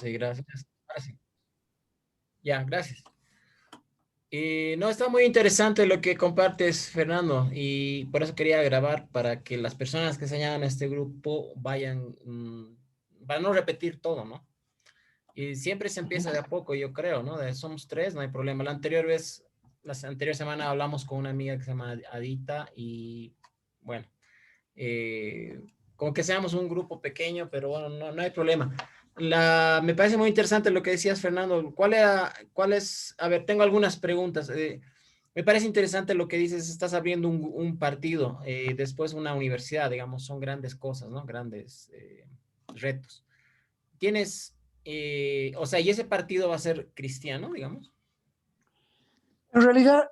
Sí, gracias. Ahora sí. Ya, gracias. No, está muy interesante lo que compartes, Fernando, y por eso quería grabar para que las personas que se añadan a este grupo vayan, para no repetir todo, ¿no? Y siempre se empieza de a poco, yo creo, ¿no? Somos tres, no hay problema. La anterior semana hablamos con una amiga que se llama Adita y, bueno, eh, como que seamos un grupo pequeño, pero bueno, no hay problema. Me parece muy interesante lo que decías, Fernando. ¿Cuál es? A ver, tengo algunas preguntas. Me parece interesante lo que dices, estás abriendo un partido, después una universidad, digamos, son grandes cosas, ¿no? Grandes retos. Tienes, o sea, ¿y ese partido va a ser cristiano, digamos? En realidad,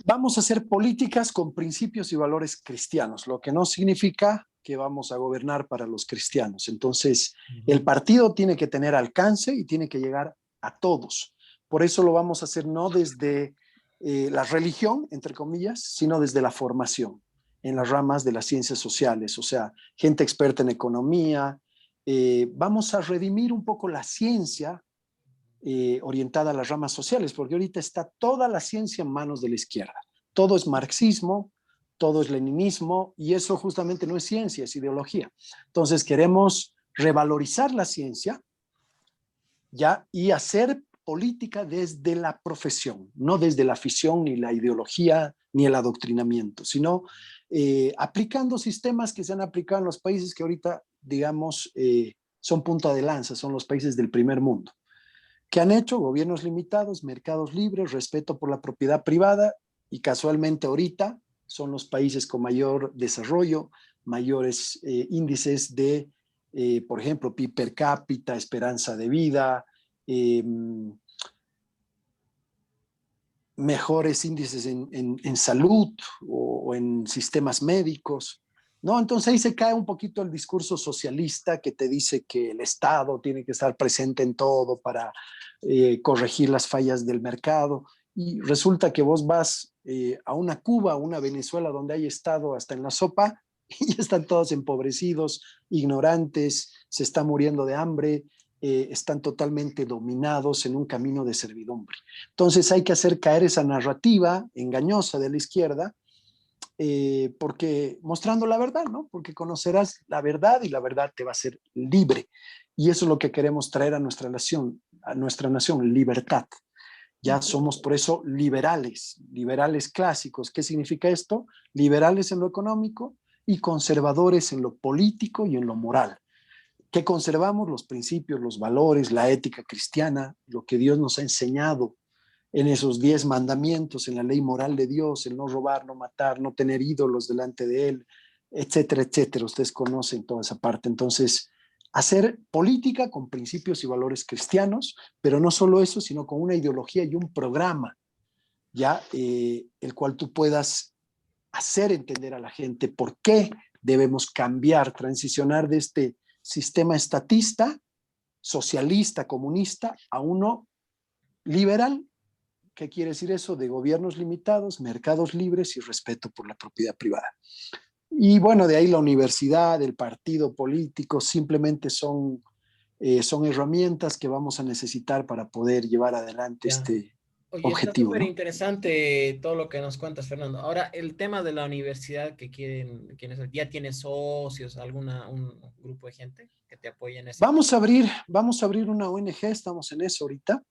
vamos a hacer políticas con principios y valores cristianos, lo que no significa que vamos a gobernar para los cristianos. Entonces, el partido tiene que tener alcance y tiene que llegar a todos. Por eso lo vamos a hacer no desde la religión, entre comillas, sino desde la formación en las ramas de las ciencias sociales, o sea, gente experta en economía. Vamos a redimir un poco la ciencia orientada a las ramas sociales, porque ahorita está toda la ciencia en manos de la izquierda. Todo es marxismo, todo es leninismo, y eso justamente no es ciencia, es ideología. Entonces queremos revalorizar la ciencia ya y hacer política desde la profesión, no desde la afición, ni la ideología, ni el adoctrinamiento, sino aplicando sistemas que se han aplicado en los países que ahorita, digamos, son punta de lanza, son los países del primer mundo. ¿Qué han hecho? Gobiernos limitados, mercados libres, respeto por la propiedad privada y casualmente ahorita son los países con mayor desarrollo, mayores índices de, por ejemplo, PIB per cápita, esperanza de vida, eh, mejores índices en salud o en sistemas médicos. ¿No? Entonces ahí se cae un poquito el discurso socialista que te dice que el Estado tiene que estar presente en todo para corregir las fallas del mercado. Y resulta que vos vas a una Cuba, a una Venezuela donde hay Estado hasta en la sopa y están todos empobrecidos, ignorantes, se está muriendo de hambre, están totalmente dominados en un camino de servidumbre. Entonces hay que hacer caer esa narrativa engañosa de la izquierda, porque mostrando la verdad, ¿no? Porque conocerás la verdad y la verdad te va a hacer libre. Y eso es lo que queremos traer a nuestra nación, libertad. Ya somos por eso liberales, liberales clásicos. ¿Qué significa esto? Liberales en lo económico y conservadores en lo político y en lo moral. ¿Qué conservamos? Los principios, los valores, la ética cristiana, lo que Dios nos ha enseñado en esos 10 mandamientos, en la ley moral de Dios, el no robar, no matar, no tener ídolos delante de Él, etcétera, etcétera. Ustedes conocen toda esa parte. Entonces, hacer política con principios y valores cristianos, pero no solo eso, sino con una ideología y un programa, ya el cual tú puedas hacer entender a la gente por qué debemos cambiar, transicionar de este sistema estatista, socialista, comunista, a uno liberal. ¿Qué quiere decir eso? De gobiernos limitados, mercados libres y respeto por la propiedad privada. Y bueno, de ahí la universidad, el partido político, simplemente son herramientas que vamos a necesitar para poder llevar adelante Ya. este Oye, está objetivo, súper ¿no? interesante todo lo que nos cuentas, Fernando. Ahora, el tema de la universidad que quienes ya tienes socios, un grupo de gente que te apoya en ese tema. Vamos a abrir una ONG, estamos en eso ahorita.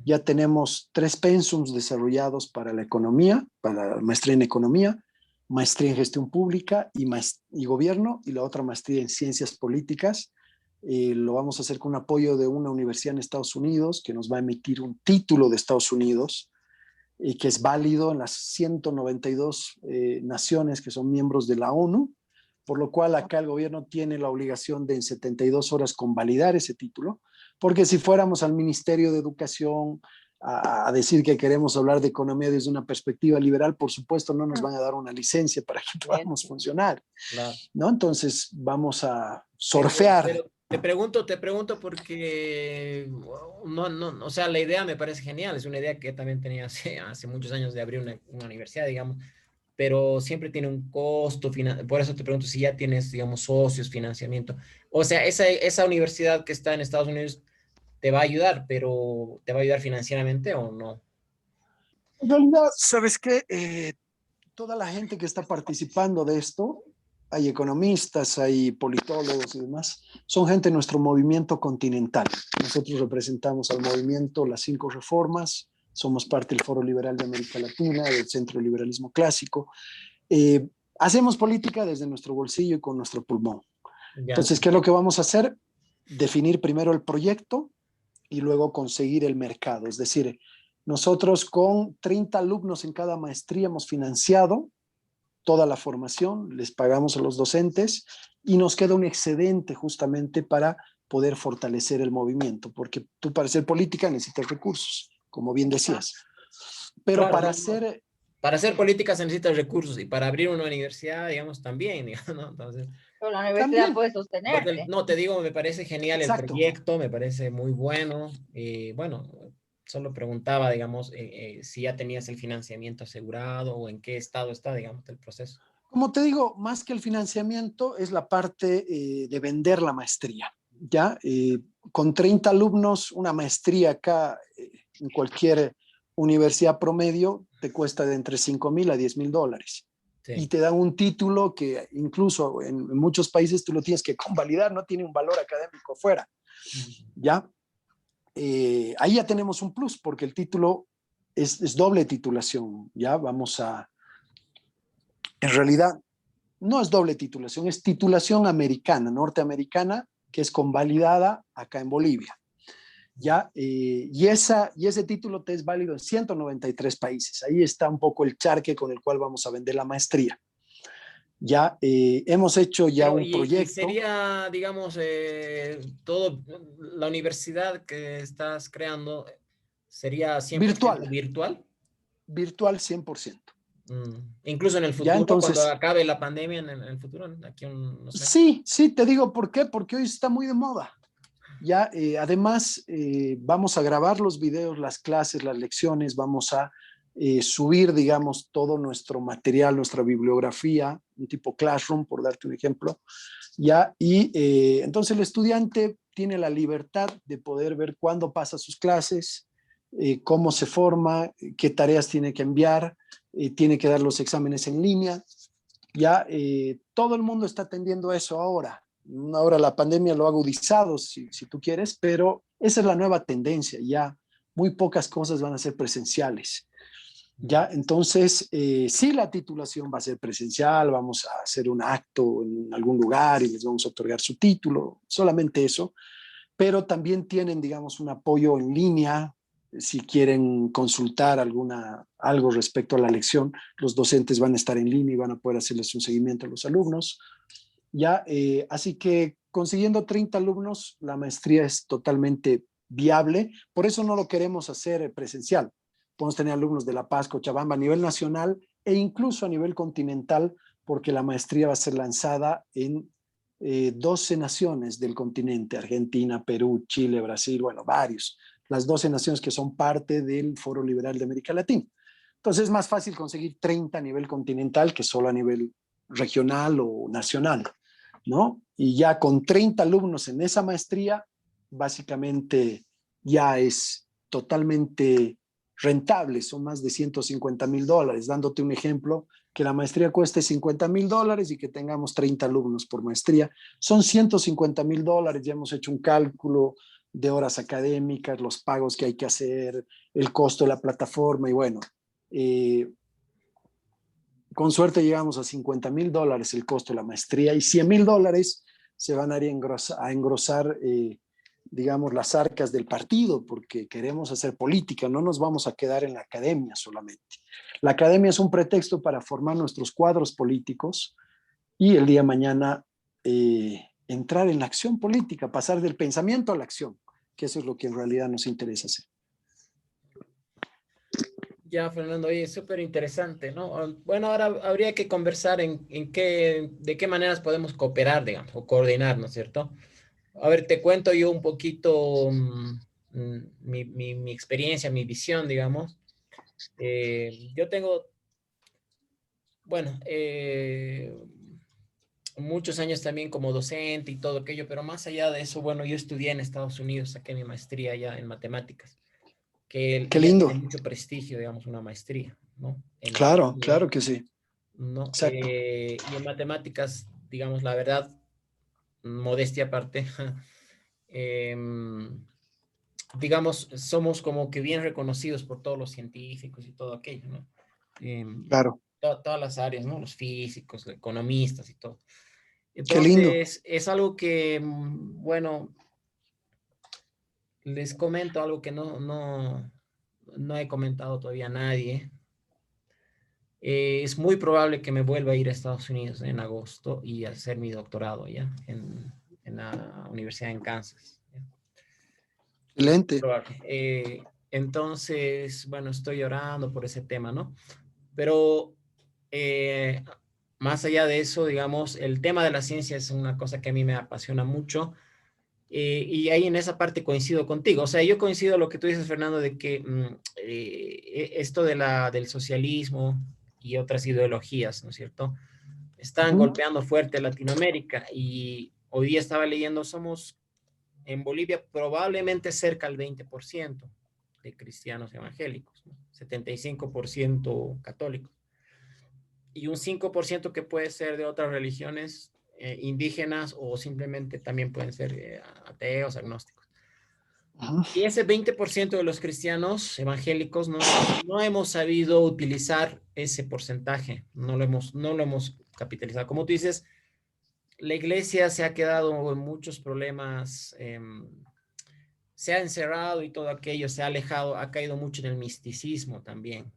Ya tenemos 3 pensums desarrollados para la economía, para la maestría en economía, maestría en gestión pública y gobierno, y la otra maestría en ciencias políticas. Lo vamos a hacer con un apoyo de una universidad en Estados Unidos que nos va a emitir un título de Estados Unidos y que es válido en las 192 naciones que son miembros de la ONU, por lo cual acá el gobierno tiene la obligación de en 72 horas convalidar ese título, porque si fuéramos al Ministerio de Educación a decir que queremos hablar de economía desde una perspectiva liberal, por supuesto no nos van a dar una licencia para que podamos funcionar, Claro. ¿no? Entonces vamos a Pero, surfear. pero te pregunto porque, no, o sea, la idea me parece genial, es una idea que también tenía hace muchos años de abrir una universidad, digamos, pero siempre tiene un costo, por eso te pregunto si ya tienes, digamos, socios, financiamiento. O sea, esa universidad que está en Estados Unidos te va a ayudar, pero ¿te va a ayudar financieramente o no? En realidad, ¿sabes qué? Toda la gente que está participando de esto, hay economistas, hay politólogos y demás, son gente de nuestro movimiento continental. Nosotros representamos al movimiento Las Cinco Reformas, somos parte del Foro Liberal de América Latina, del Centro de Liberalismo Clásico. Eh, Hacemos política desde nuestro bolsillo y con nuestro pulmón. Ya, Entonces, ¿qué es lo que vamos a hacer? Definir primero el proyecto y luego conseguir el mercado. Es decir, nosotros con 30 alumnos en cada maestría hemos financiado toda la formación, les pagamos a los docentes y nos queda un excedente justamente para poder fortalecer el movimiento, porque tú para hacer política necesitas recursos, como bien decías. Pero claro, para no, no. hacer, Para hacer política se necesitan recursos y para abrir una universidad, digamos, también, digamos, ¿no? Entonces, Pero la universidad también, puede porque, sostenerte. no, te digo, me parece genial el exacto. proyecto, me parece muy bueno. Bueno, solo preguntaba, digamos, si ya tenías el financiamiento asegurado o en qué estado está, digamos, el proceso. Como te digo, más que el financiamiento es la parte de vender la maestría. ¿Ya? Con 30 alumnos, una maestría acá en cualquier universidad promedio te cuesta de entre 5,000 a 10,000 dólares. Y Sí. te dan un título que incluso en muchos países tú lo tienes que convalidar, no tiene un valor académico fuera. ¿Ya? Ahí ya tenemos un plus porque el título es doble titulación. ¿Ya? Vamos a, en realidad, no es doble titulación, es titulación americana, norteamericana, que es convalidada acá en Bolivia. ¿Ya? Y ese título te es válido en 193 países. Ahí está un poco el charque con el cual vamos a vender la maestría. Ya hemos hecho ya Pero, un y proyecto sería, digamos, todo, la universidad que estás creando sería 100% virtual, virtual. virtual 100%. Incluso en el Ya futuro, cuando entonces, acabe la pandemia, en el futuro, aquí no sé. sí, sí, te digo por qué, porque hoy está muy de moda. Ya, además, vamos a grabar los videos, las clases, las lecciones, vamos a subir, digamos, todo nuestro material, nuestra bibliografía, un tipo classroom, por darte un ejemplo, ya, y entonces el estudiante tiene la libertad de poder ver cuándo pasa sus clases, cómo se forma, qué tareas tiene que enviar, tiene que dar los exámenes en línea, ya, todo el mundo está atendiendo eso ahora. Ahora la pandemia lo ha agudizado, si tú quieres, pero esa es la nueva tendencia. Ya muy pocas cosas van a ser presenciales. Ya, entonces, sí, la titulación va a ser presencial, vamos a hacer un acto en algún lugar y les vamos a otorgar su título, solamente eso, pero también tienen, digamos, un apoyo en línea. Si quieren consultar algo respecto a la lección, los docentes van a estar en línea y van a poder hacerles un seguimiento a los alumnos. Ya, así que consiguiendo 30 alumnos, la maestría es totalmente viable. Por eso no lo queremos hacer presencial. Podemos tener alumnos de La Paz, Cochabamba a nivel nacional e incluso a nivel continental, porque la maestría va a ser lanzada en 12 naciones del continente, Argentina, Perú, Chile, Brasil, bueno, varios. Las 12 naciones que son parte del Foro Liberal de América Latina. Entonces es más fácil conseguir 30 a nivel continental que solo a nivel regional o nacional, ¿no? Y ya con 30 alumnos en esa maestría, básicamente ya es totalmente rentable, son más de 150,000 dólares, dándote un ejemplo, que la maestría cueste 50,000 dólares y que tengamos 30 alumnos por maestría, son 150,000 dólares, ya hemos hecho un cálculo de horas académicas, los pagos que hay que hacer, el costo de la plataforma y bueno, eh, con suerte llegamos a 50,000 dólares el costo de la maestría y 100,000 dólares se van a engrosar, digamos, las arcas del partido porque queremos hacer política, no nos vamos a quedar en la academia solamente. La academia es un pretexto para formar nuestros cuadros políticos y el día de mañana entrar en la acción política, pasar del pensamiento a la acción, que eso es lo que en realidad nos interesa hacer. Ya, Fernando, oye, súper interesante, ¿no? Bueno, ahora habría que conversar de qué maneras podemos cooperar, digamos, o coordinar, ¿no es cierto? A ver, te cuento yo un poquito mi experiencia, mi visión, digamos. Yo tengo bueno, muchos años también como docente y todo aquello, pero más allá de eso, bueno, yo estudié en Estados Unidos, saqué mi maestría ya en matemáticas, que Qué ya lindo. tiene mucho prestigio, digamos, una maestría, ¿no? En Estados Claro, Unidos, claro que sí. ¿no? Exacto. Y en matemáticas, digamos, la verdad, modestia aparte, em, digamos, somos como que bien reconocidos por todos los científicos y todo aquello, ¿no? Claro. Todas las áreas, ¿no? Los físicos, los economistas y todo. Qué lindo. Entonces, es algo que, bueno, les comento algo que no he comentado todavía a nadie. Es muy probable que me vuelva a ir a Estados Unidos en agosto y hacer mi doctorado ya en la universidad en Kansas. ¿Ya? Excelente. Probable. Entonces, bueno, estoy orando por ese tema, ¿no? Pero eh, más allá de eso, digamos, el tema de la ciencia es una cosa que a mí me apasiona mucho. Y ahí en esa parte coincido contigo. O sea, yo coincido en lo que tú dices, Fernando, de que esto del socialismo y otras ideologías, ¿no es cierto? Están Ujú. golpeando fuerte a Latinoamérica y hoy día estaba leyendo, somos en Bolivia probablemente cerca del 20% de cristianos evangélicos, ¿no? 75% católicos y un 5% que puede ser de otras religiones indígenas o simplemente también pueden ser ateos, agnósticos. Ujú. Y ese 20% de los cristianos evangélicos no hemos sabido utilizar ese porcentaje, no lo hemos capitalizado. Como tú dices, la iglesia se ha quedado en muchos problemas, se ha encerrado y todo aquello, se ha alejado, ha caído mucho en el misticismo también,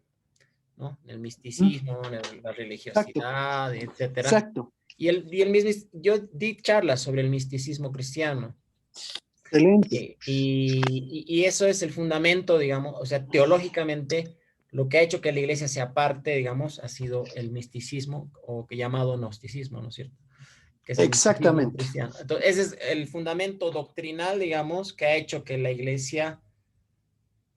¿no? En el Ujú. misticismo, en la Exacto. religiosidad, etcétera. Exacto. Y el mismo, yo di charlas sobre el misticismo cristiano. Excelente. Y eso es el fundamento, digamos, o sea, teológicamente, lo que ha hecho que la iglesia se aparte, digamos, ha sido el misticismo, o que llamado gnosticismo, ¿no es cierto? Que es el misticismo Exactamente. cristiano. Entonces, ese es el fundamento doctrinal, digamos, que ha hecho que la iglesia,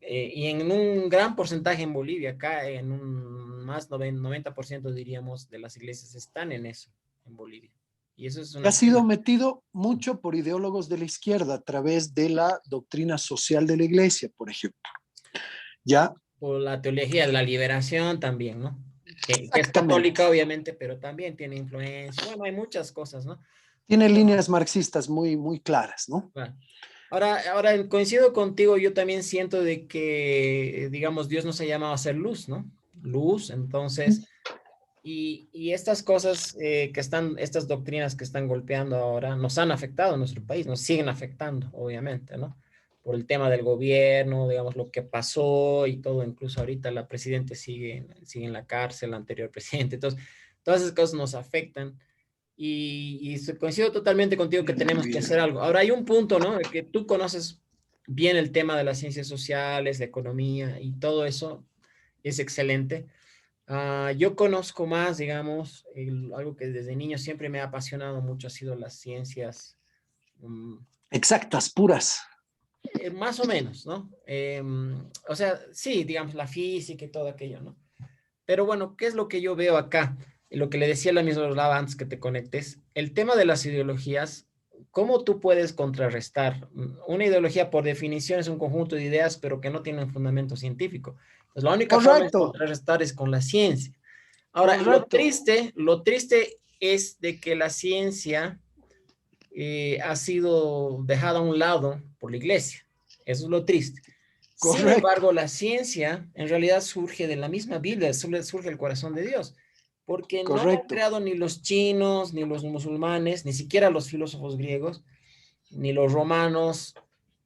y en un gran porcentaje en Bolivia, acá en un más 90% diríamos de las iglesias están en eso, en Bolivia. Y eso es Que ha una sido pena. metido mucho por ideólogos de la izquierda a través de la doctrina social de la iglesia, por ejemplo. Ya, Por la teología de la liberación también, ¿no? Que es exactamente. católica, obviamente, pero también tiene influencia. Bueno, hay muchas cosas, ¿no? Tiene líneas marxistas muy, muy claras, ¿no? Bueno. Ahora coincido contigo, yo también siento de que, digamos, Dios nos ha llamado a ser luz, ¿no? Luz, entonces, y estas cosas estas doctrinas que están golpeando ahora, nos han afectado en nuestro país, nos siguen afectando, obviamente, ¿no? Por el tema del gobierno, digamos, lo que pasó y todo, incluso ahorita la presidenta sigue en la cárcel, la anterior presidente, entonces, todas esas cosas nos afectan y coincido totalmente contigo que tenemos que hacer algo. Ahora hay un punto, ¿no? De que tú conoces bien el tema de las ciencias sociales, la economía y todo eso es excelente. Yo conozco más, digamos, algo que desde niño siempre me ha apasionado mucho ha sido las ciencias, um, Exactas, puras. más o menos, ¿no? O sea, sí, digamos, la física y todo aquello, ¿no? Pero bueno, ¿qué es lo que yo veo acá? Lo que le decía la misma Lava antes que te conectes, el tema de las ideologías, ¿cómo tú puedes contrarrestar? Una ideología, por definición, es un conjunto de ideas, pero que no tienen fundamento científico. Pues la única forma de Correcto, contrarrestar es con la ciencia. Ahora, correcto, lo triste es de que la ciencia ha sido dejada a un lado por la iglesia. Eso es lo triste. Sin correcto, embargo, la ciencia en realidad surge de la misma Biblia, surge el corazón de Dios, porque no lo han correcto, creado ni los chinos, ni los musulmanes, ni siquiera los filósofos griegos, ni los romanos,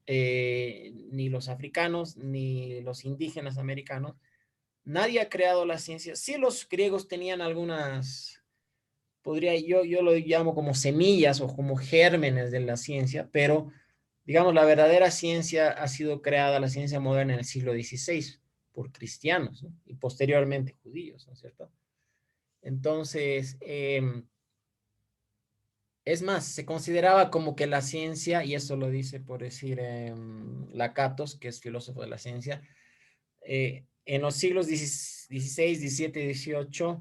ni los africanos, ni los indígenas americanos. Nadie ha creado la ciencia. Sí, los griegos tenían algunas, yo lo llamo como semillas o como gérmenes de la ciencia, pero digamos, la verdadera ciencia ha sido creada, la ciencia moderna en el siglo XVI por cristianos, ¿no? Y posteriormente judíos, ¿no es cierto? Entonces, es más, se consideraba como que la ciencia, y eso lo dice por decir Lakatos, que es filósofo de la ciencia, en los siglos XVI, XVII y XVIII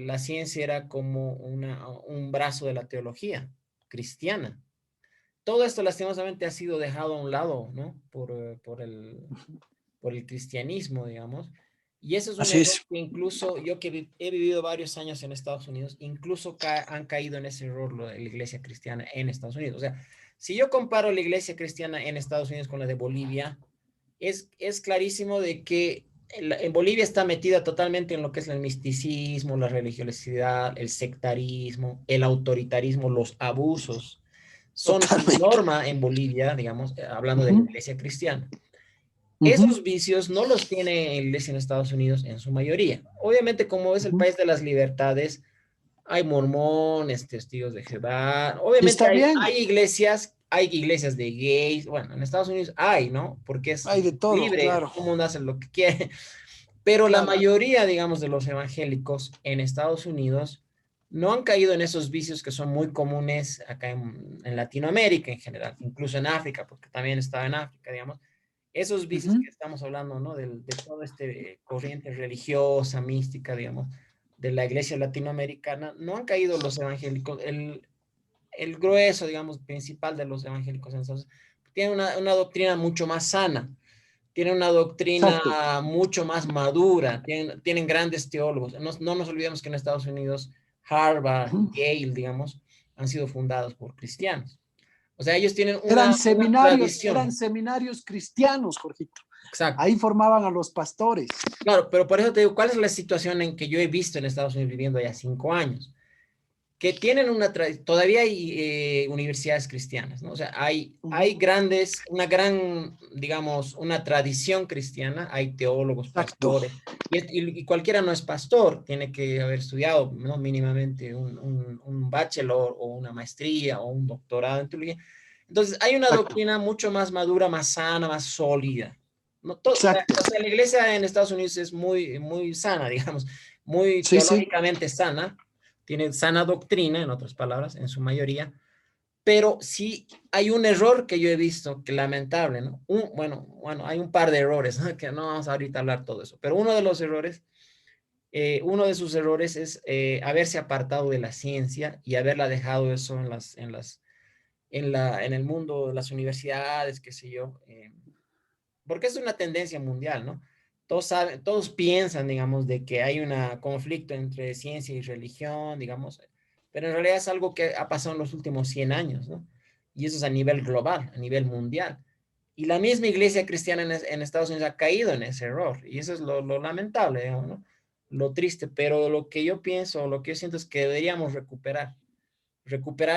la ciencia era como un brazo de la teología cristiana. Todo esto lastimosamente ha sido dejado a un lado, ¿no? Por el cristianismo, digamos. Y eso es un Así error es. que incluso yo que he vivido varios años en Estados Unidos, incluso han caído en ese error la iglesia cristiana en Estados Unidos. O sea, si yo comparo la iglesia cristiana en Estados Unidos con la de Bolivia, es clarísimo de que en Bolivia está metida totalmente en lo que es el misticismo, la religiosidad, el sectarismo, el autoritarismo, los abusos. Son Totalmente. norma en Bolivia, digamos, hablando de la Ujú, iglesia cristiana. ujú, Esos vicios no los tiene la iglesia en Estados Unidos en su mayoría. Obviamente, como es el ujú. país de las libertades, hay mormones, testigos de Jehová. Y Obviamente está bien, hay iglesias de gays. Bueno, en Estados Unidos hay, ¿no? Porque es hay de todo, libre, claro, todo el mundo hace lo que quiere. Pero la claro. mayoría, digamos, de los evangélicos en Estados Unidos no han caído en esos vicios que son muy comunes acá en Latinoamérica en general, incluso en África, porque también estaba en África, digamos. Esos vicios que Ujú, estamos hablando, ¿no? De todo este corriente religiosa, mística, digamos, de la iglesia latinoamericana, no han caído los evangélicos. El grueso, digamos, principal de los evangélicos en Estados Unidos tiene una doctrina mucho más sana, tiene una doctrina exacto. mucho más madura, tienen grandes teólogos. No nos olvidemos que en Estados Unidos Harvard, Ujú. Yale, digamos, han sido fundados por cristianos. O sea, ellos tienen una Eran tradición. seminarios cristianos, Jorgito. Exacto. Ahí formaban a los pastores. Claro, pero por eso te digo, ¿cuál es la situación en que yo he visto en Estados Unidos viviendo ya 5 años? Que tienen todavía hay universidades cristianas, ¿no? O sea, hay Ujú, digamos, una tradición cristiana, hay teólogos, exacto. pastores, y cualquiera no es pastor, tiene que haber estudiado, ¿no? Mínimamente un bachelor o una maestría o un doctorado en teología. Entonces, hay una Exacto. doctrina mucho más madura, más sana, más sólida. No, Exacto. o sea, la iglesia en Estados Unidos es muy, muy sana, digamos, muy Sí, sí. teológicamente sana, tiene sana doctrina, en otras palabras, en su mayoría, pero sí hay un error que yo he visto, que lamentable, ¿no? Bueno, hay un par de errores, ¿no? Que no vamos ahorita a hablar todo eso, pero uno de sus errores es haberse apartado de la ciencia y haberla dejado eso en el mundo de las universidades, qué sé yo, porque es una tendencia mundial, ¿no? Todos saben, todos piensan, digamos, de que hay un conflicto entre ciencia y religión, digamos, pero en realidad es algo que ha pasado en los últimos 100 años, ¿no? Y eso es a nivel global, a nivel mundial. Y la misma iglesia cristiana en Estados Unidos ha caído en ese error, y eso es lo lamentable, digamos, ¿no? Lo triste, pero lo que yo pienso, lo que yo siento es que deberíamos recuperar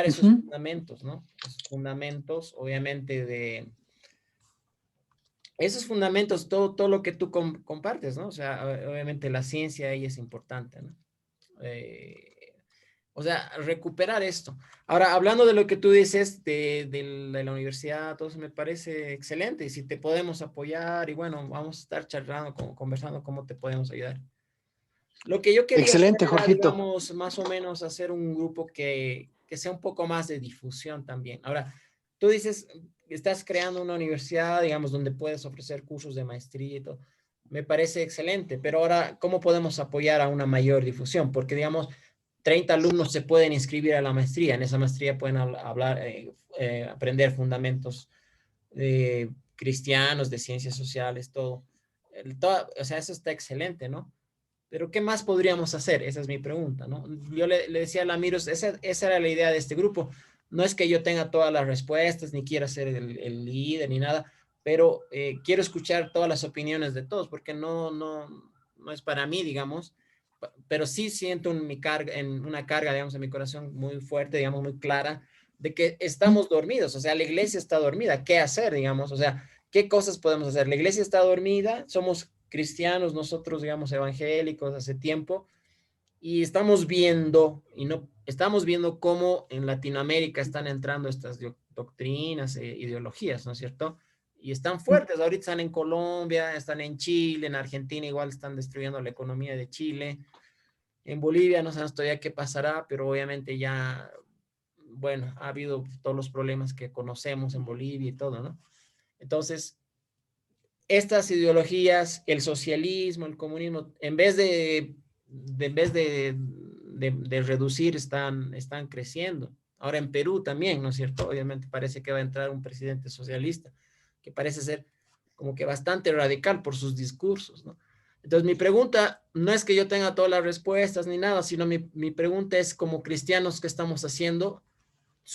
esos Ujú, fundamentos, ¿no? Esos fundamentos, obviamente, esos fundamentos, todo lo que tú compartes, ¿no? O sea, obviamente la ciencia ahí es importante, ¿no? Eh, o sea, recuperar esto. Ahora, hablando de lo que tú dices de la universidad, todo eso me parece excelente. Y si te podemos apoyar, y bueno, vamos a estar charlando, conversando cómo te podemos ayudar. Lo que yo quería hacer excelente, era, Jorgito. digamos, más o menos hacer un grupo que sea un poco más de difusión también. Ahora, tú dices, estás creando una universidad, digamos, donde puedes ofrecer cursos de maestría y todo. Me parece excelente, pero ahora, ¿cómo podemos apoyar a una mayor difusión? Porque, digamos, 30 alumnos se pueden inscribir a la maestría. En esa maestría pueden hablar, aprender fundamentos cristianos, de ciencias sociales, todo. O sea, eso está excelente, ¿no? Pero ¿qué más podríamos hacer? Esa es mi pregunta, ¿no? Yo le decía a Lamiros, esa era la idea de este grupo. No es que yo tenga todas las respuestas, ni quiera ser el líder, ni nada, pero quiero escuchar todas las opiniones de todos, porque no es para mí, digamos, pero sí siento en una carga, digamos, en mi corazón muy fuerte, digamos, muy clara, de que estamos dormidos, o sea, la iglesia está dormida, ¿qué hacer, digamos? O sea, ¿qué cosas podemos hacer? La iglesia está dormida, somos cristianos, nosotros, digamos, evangélicos hace tiempo, y estamos viendo cómo en Latinoamérica están entrando estas doctrinas e ideologías, ¿no es cierto? Y están fuertes, ahorita están en Colombia, están en Chile, en Argentina igual están destruyendo la economía de Chile, en Bolivia no sabemos todavía qué pasará, pero obviamente ya, bueno, ha habido todos los problemas que conocemos en Bolivia y todo, ¿no? Entonces, estas ideologías, el socialismo, el comunismo, en vez en vez de reducir, están creciendo. Ahora en Perú también, ¿no es cierto? Obviamente parece que va a entrar un presidente socialista, que parece ser como que bastante radical por sus discursos, ¿no? Entonces mi pregunta no es que yo tenga todas las respuestas ni nada, sino mi pregunta es como cristianos, ¿qué estamos haciendo